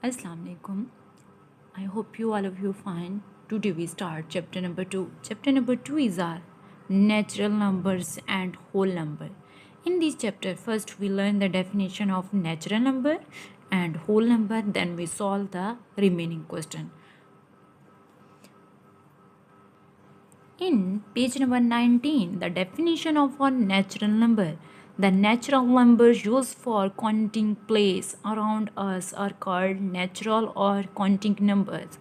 Assalamu alaikum. I hope you all of you fine. Today we start chapter number 2. Chapter number 2 is our natural numbers and whole number. In this chapter, first we learn the definition of natural number and whole number, then we solve the remaining question. In page number 19, the definition of a natural number. The natural numbers used for counting place around us are called natural or counting numbers.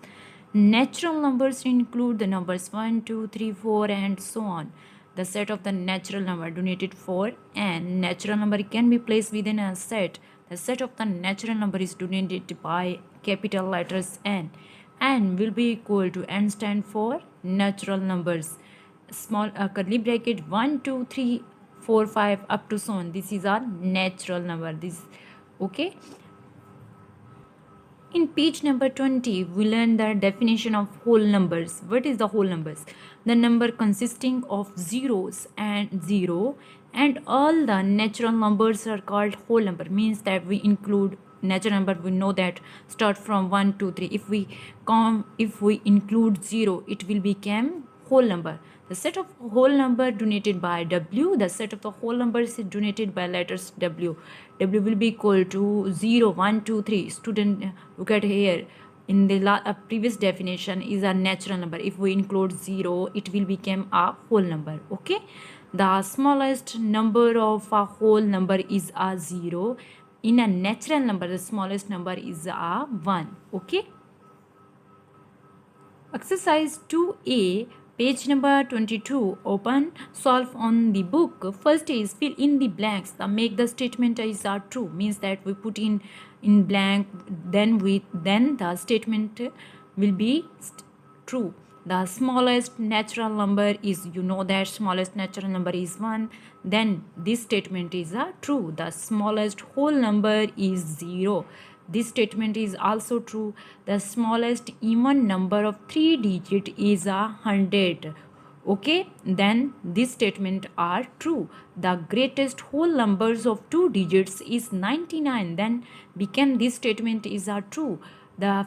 Natural numbers include the numbers 1, 2, 3, 4, and so on. The set of the natural number denoted for n. Natural number can be placed within a set. The set of the natural number is denoted by capital letters n. N will be equal to n stand for natural numbers. Small curly bracket 1, 2, 3, 4, 5 up to so on. This is our natural number. This okay. In page number 20, we learn the definition of whole numbers. What is the whole numbers? The number consisting of zeros and zero and all the natural numbers are called whole number. Means that we include natural number. We know that start from 1, 2, 3. If we include zero, it will become whole number. The set of whole number denoted by W. The set of the whole numbers is denoted by letters W. W will be equal to 0, 1, 2, 3. Student, look at here. In the previous definition is a natural number. If we include 0, it will become a whole number. Okay. The smallest number of a whole number is a 0. In a natural number, the smallest number is a 1. Okay. Exercise 2A, page number 22. Open, solve on the book. First is fill in the blanks. Make the statement is true. Means that we put in blank. Then the statement will be true. The smallest natural number is, you know that smallest natural number is 1. Then this statement is true. The smallest whole number is 0. This statement is also true. The smallest even number of 3 digit is 100. Okay, then this statement are true. The greatest whole numbers of 2 digits is 99. Then became this statement is true. The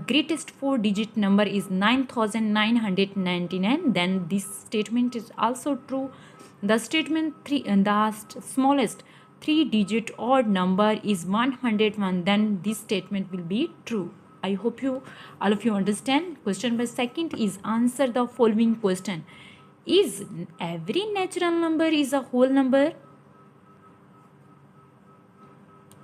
greatest 4 digit number is 9999. Then this statement is also true. The statement 3 and the smallest 3 digit odd number is 101. Then this statement will be true. I hope all of you understand. Question number second is answer the following question. Is every natural number is a whole number?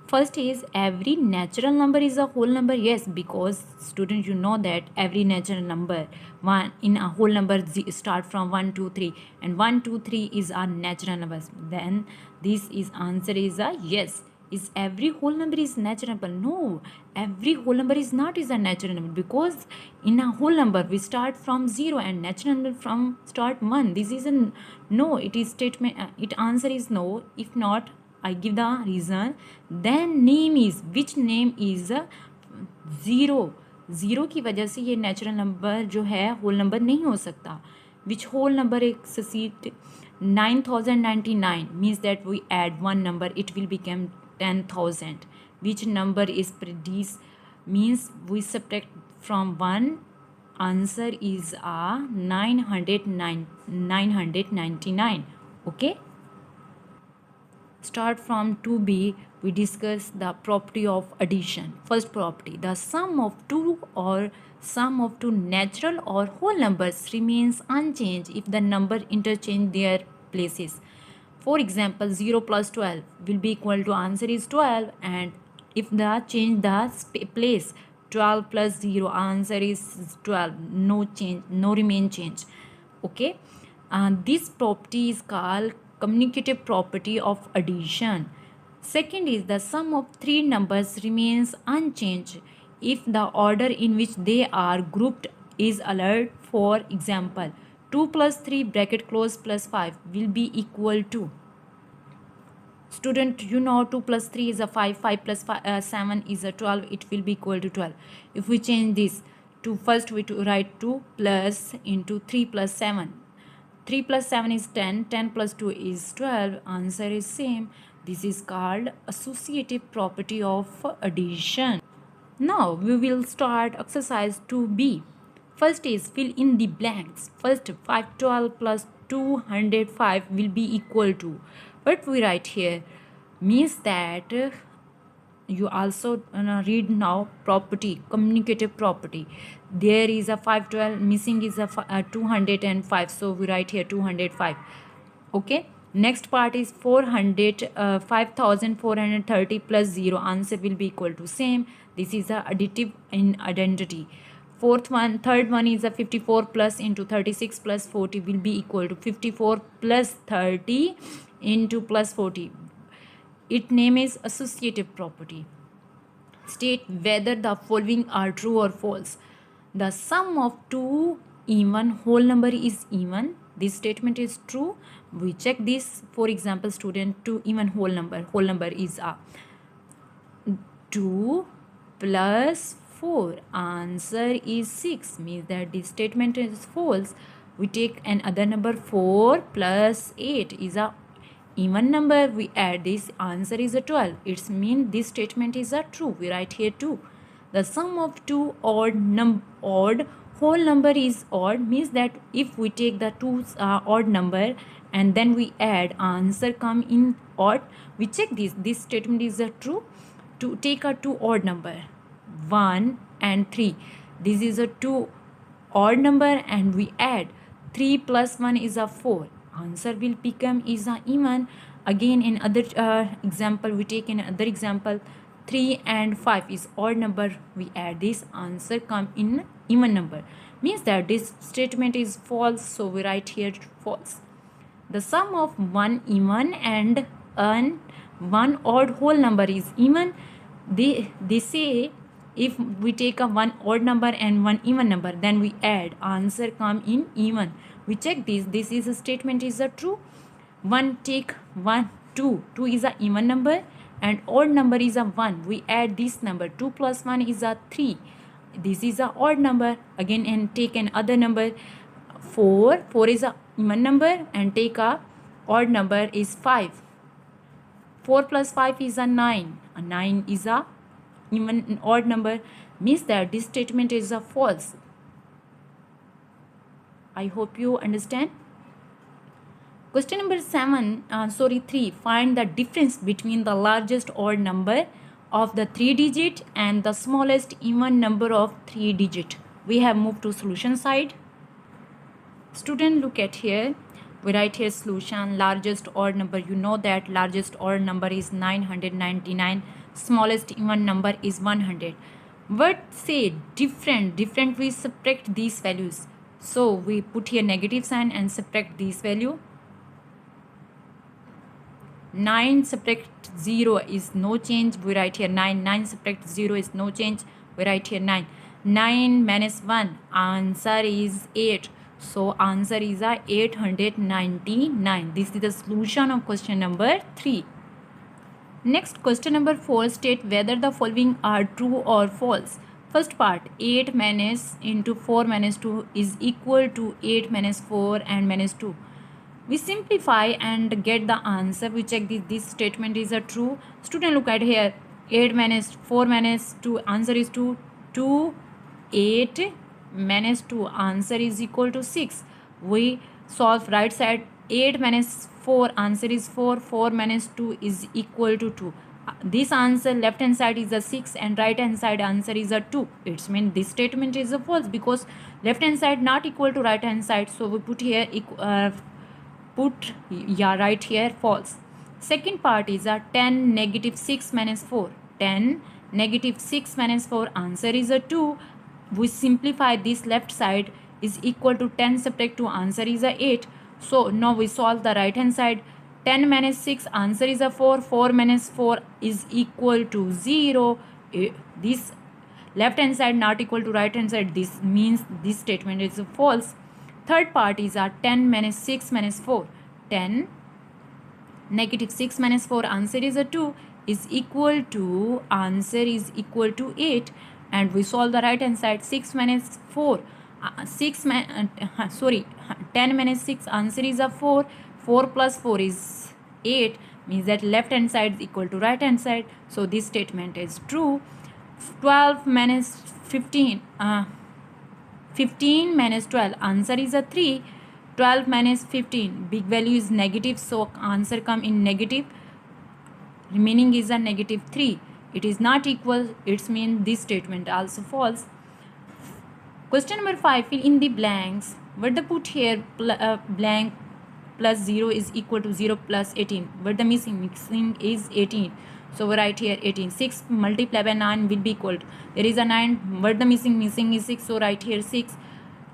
First is every natural number is a whole number. Yes, because students, you know that every natural number one in a whole number start from 1, 2, 3, and 1, 2, 3 is our natural numbers. Then this is answer is a yes. Is every whole number is natural number? No, every whole number is not is a natural number, because in a whole number we start from 0 and natural number from start 1. This is a no. It is statement. It answer is no. If not, I give the reason. Then name is, which name is 0. 0 की वजह से ये natural number जो है whole number नहीं हो सकता. Which whole number exceed 9099 means that we add one number, it will become 10,000. Which number is this means we subtract from 1. Answer is 999. Okay. Start from 2B, we discuss the property of addition. First property, the sum of two natural or whole numbers remains unchanged if the number interchange their places. For example, 0 plus 12 will be equal to answer is 12, and if the change the place, 12 plus 0 answer is 12, no change, no remain change. Okay, this property is called commutative property of addition. Second is the sum of 3 numbers remains unchanged if the order in which they are grouped is allowed. For example, 2 plus 3 bracket close plus 5 will be equal to, student, you know 2 plus 3 is a 5, 5 plus 7 is a 12, it will be equal to 12. If we change this to, first we to write 2 plus into 3 plus 7. 3 plus 7 is 10, 10 plus 2 is 12, answer is same. This is called associative property of addition. Now we will start exercise 2b. First is fill in the blanks. First 512 plus 205 will be equal to. What we write here means that you also read now property, communicative property. There is a 512, missing is a 205, so we write here 205. Okay, next part is 400 5430 plus 0, answer will be equal to same. This is a additive in identity. Third one is a 54 plus into 36 plus 40 will be equal to 54 plus 30 into plus 40. Its name is associative property. State whether the following are true or false. The sum of two even whole number is even. This statement is true. We check this. For example, student, two even whole number is a 2 plus 4. Answer is 6. Means that this statement is false. We take another number, 4 plus 8 is a even number. We add this, answer is a 12. It means this statement is a true. We write here 2. The sum of two odd whole number is odd, means that if we take the two odd number and then we add, answer come in odd. We check this statement is a true. To take a two odd number, 1 and 3, this is a two odd number and we add 3 plus 1 is a 4, answer will become is a even. Again in other example, we take in another example, 3 and 5 is odd number, we add this, answer come in even number, means that this statement is false, so we write here false. The sum of one even and one odd whole number is even. They say if we take a one odd number and one even number, then we add, answer come in even. We check this is a statement is a true. One take 1 2 is a even number and odd number is a 1. We add this number, 2 plus 1 is a 3. This is a odd number. Again and take an other number, 4 is a even number and take a odd number is 5. 4 plus 5 is a 9. A 9 is a even odd number, means that this statement is a false. I hope you understand. Question number 3. Find the difference between the largest odd number of the 3 digit and the smallest even number of 3 digit. We have moved to solution side. Student, look at here. We write here solution. Largest odd number, you know that largest odd number is 999. Smallest even number is 100. But say different we subtract these values. So we put here negative sign and subtract these value. 9 subtract 0 is no change. We write here 9. 9 subtract 0 is no change. We write here 9. 9 minus 1, answer is 8. So answer is a 899. This is the solution of question number 3. Next, question number 4. State whether the following are true or false. First part, 8 minus into 4 minus 2 is equal to 8 minus 4 and minus 2. We simplify and get the answer. We check this statement is a true. Student, look at here. 8 minus 4 minus 2, answer is 2. 2, 8 minus 2, answer is equal to 6. We solve right side. 8 minus 4, answer is 4. 4 minus 2 is equal to 2. This answer left hand side is a 6 and right hand side answer is a 2. It means this statement is a false because left hand side not equal to right hand side. So we put here right here false. Second part is a 10 negative 6 minus 4. 10 negative 6 minus 4, answer is a 2. We simplify this left side is equal to 10 subtract 2, answer is a 8. So now we solve the right hand side. 10 minus 6, answer is a 4. 4 minus 4 is equal to 0. This left hand side not equal to right hand side. This means this statement is false. Third part is a 10 minus 6 minus 4. 10 negative 6 minus 4, answer is a 2, is equal to, answer is equal to 8. And we solve the right hand side. 6 minus 4, 10 minus 6, answer is a 4. 4 plus 4 is 8, means that left hand side is equal to right hand side. So this statement is true. 12 minus 15, 15 minus 12, answer is a 3. 12 minus 15, big value is negative, so answer come in negative. Remaining is a negative 3. It is not equal, it means this statement also false. Question number 5, fill in the blanks. What the put here, blank plus 0 is equal to 0 plus 18. What the missing is 18. So we write here 18. 6 multiplied by 9 will be equal to, there is a 9. What the missing is 6. So write here 6.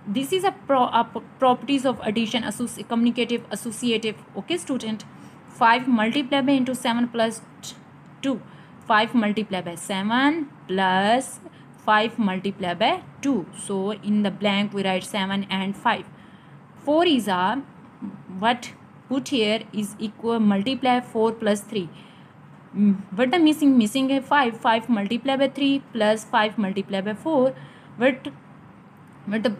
This is a properties of addition, communicative, associative. Okay, student. 5 multiplied by into 7 plus 2. 5 multiplied by 7 plus 5 multiplied by 2. So in the blank we write 7 and 5. 4 is a, what put here is equal, multiply 4 plus 3. What the missing is 5. 5 multiplied by 3 plus 5 multiplied by 4. What the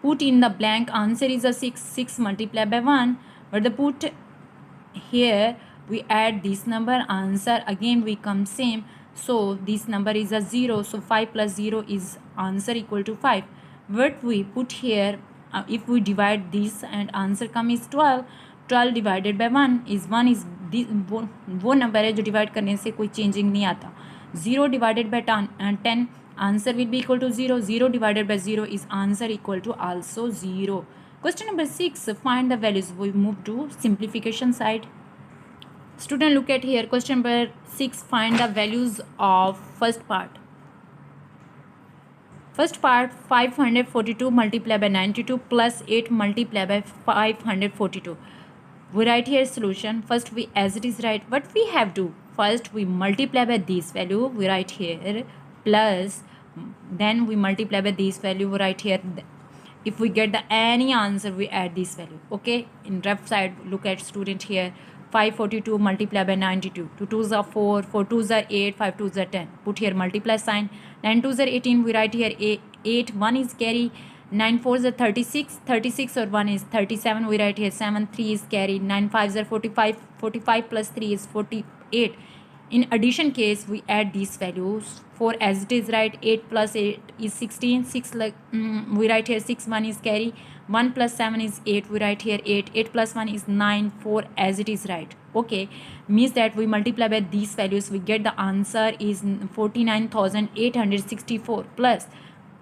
put in the blank answer is a 6. 6 multiplied by 1. But the put here we add this number, answer again we come same. So this number is a 0. So 5 plus 0 is answer equal to 5. What we put here, if we divide this and answer come is 12. 12 divided by 1 is 1 is वो number है जो divide करने से कोई changing नहीं आता. 0 divided by 10, answer will be equal to 0. 0 divided by 0 is answer equal to also 0. Question number 6, find the values. We move to simplification side. Student, look at here. Question number 6, find the values of first part. First part, 542 multiplied by 92 plus 8 multiplied by 542. We write here solution. First we as it is write. What we have to, first we multiply by this value. We write here plus, then we multiply by this value. We write here. If we get the any answer, we add this value. Okay. In left side, look at student here. 542 multiplied by 92. 2 2s are 4. 4 2s are 8. 5 2s are 10. Put here multiply sign. 9 2s are 18. We write here 8. 1 is carry. 9 4s are 36. 36 or 1 is 37. We write here 7. 3 is carry. 9 5s are 45. 45 plus 3 is 48. In addition case, we add these values. 4 as it is right. 8 plus 8 is 16. 6 like we write here 6. 1 is carry. 1 plus 7 is 8. We write here 8. 8 plus 1 is 9. 4 as it is right. Okay. Means that we multiply by these values. We get the answer is 49,864 plus.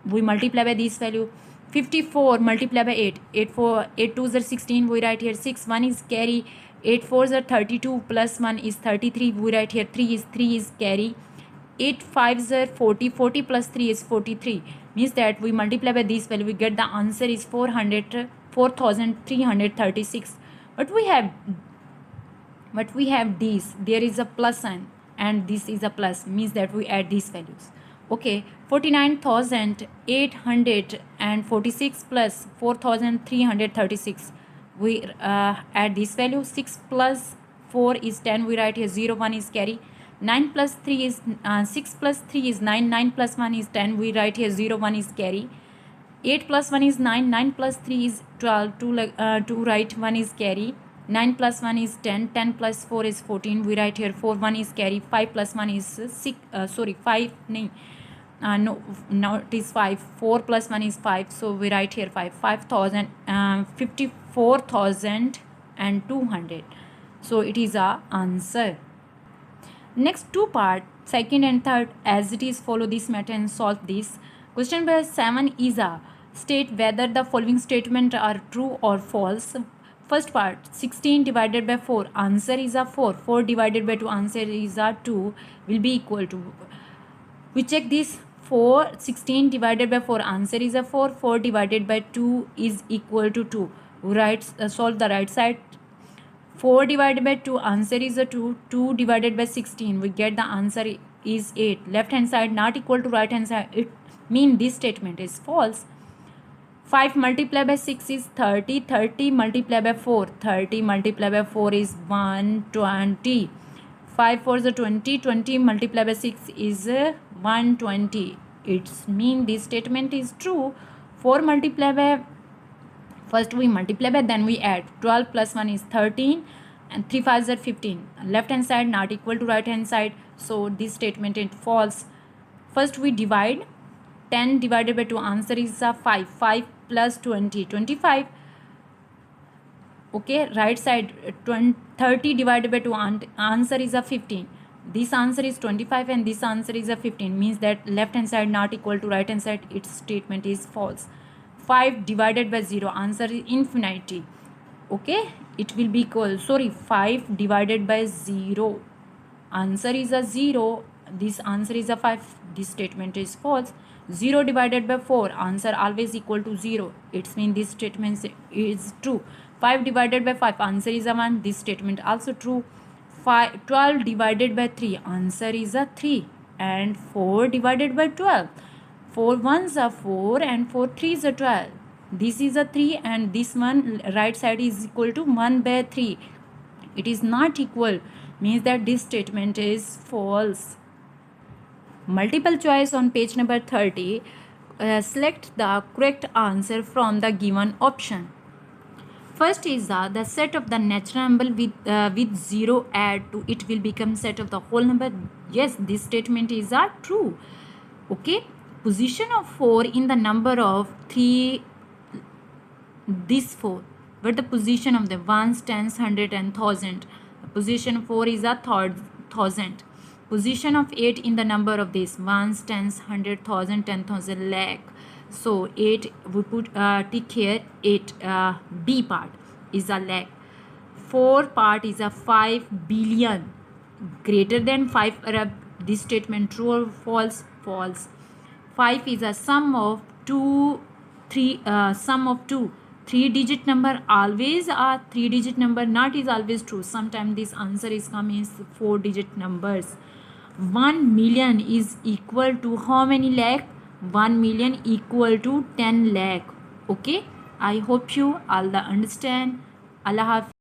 We multiply by this value. 54 multiplied by 8. 8 2s are 16. We write here 6. 1 is carry. 8 4s are 32 plus 1 is 33. We write here 3 is carry. 8 5s are 40. 40 plus 3 is 43. Means that we multiply by this value. We get the answer is 4,336. But we have this. There is a plus sign and this is a plus. Means that we add these values. Okay, 49,846 plus 4,336. We add this value. 6 plus 4 is 10. We write here 0. 1 is carry. 9 plus 3 is 6 plus 3 is 9. 9 plus 1 is 10. We write here 0. 1 is carry. 8 plus 1 is 9. 9 plus 3 is 12. 2 write 1 is carry. 9 plus 1 is 10. 10 plus 4 is 14. We write here 4. 1 is carry. 5 plus 1 is 6. 5. No, it is 5. 4 plus 1 is 5. So we write here 5. 5,000, 54,200. So it is our answer. Next two part, second and third, as it is, follow this method and solve this. Question number 7 is a state whether the following statement are true or false. First part, 16 divided by 4, answer is a 4. 4 divided by 2, answer is a 2, will be equal to. We check this. 16 divided by 4, answer is a 4. 4 divided by 2 is equal to 2. Solve the right side. 4 divided by 2, answer is a 2. 2 divided by 16, we get the answer is 8. Left hand side not equal to right hand side. It means this statement is false. 5 multiplied by 6 is 30. 30 multiplied by 4. 30 multiplied by 4 is 120. 5 4 is 20. 20 multiplied by 6 is 120. It means this statement is true. 4 multiplied by, first we multiply by, then we add. 12 plus 1 is 13. and 3 5s are 15. Left hand side not equal to right hand side, so this statement is false. First we divide. 10 divided by 2, answer is 5. 5 plus 20, 25. Okay, right side 30 divided by 2, answer is 15. This answer is 25 and this answer is 15, means that left hand side not equal to right hand side, its statement is false. 5 divided by 0, answer is infinity. Okay, it will be equal, 5 divided by 0, answer is 0, this answer is 5, this statement is false. 0 divided by 4, answer always equal to 0, it means this statement is true. 5 divided by 5, answer is 1, this statement also true. 12 divided by 3, answer is 3, and 4 divided by 12, 4 1s are 4 and 4 3s are 12, this is 3 and this one right side is equal to 1 by 3, it is not equal, means that this statement is false. Multiple choice on page number 30. Select the correct answer from the given option. First is the set of the natural number with 0 add to it will become set of the whole number. Yes, this statement is true. Okay, position of 4 in the number of 3, this 4, but the position of the ones, tens, hundred and thousand. Position 4 is 1000. Position of 8 in the number of these ones, tens, 100,000, 10,000, lakh. So 8 we put tick here. 8 B part is a lakh. 4 part is a 5 billion. Greater than 5 Arab. This statement true or false? False. 5 is a sum of 2 3-digit number, always a 3-digit number, not is always true. Sometimes this answer is coming as 4-digit numbers. 1 million is equal to how many lakh? 1 million equal to 10 lakh. Okay, I hope you all understand. Allah Hafiz.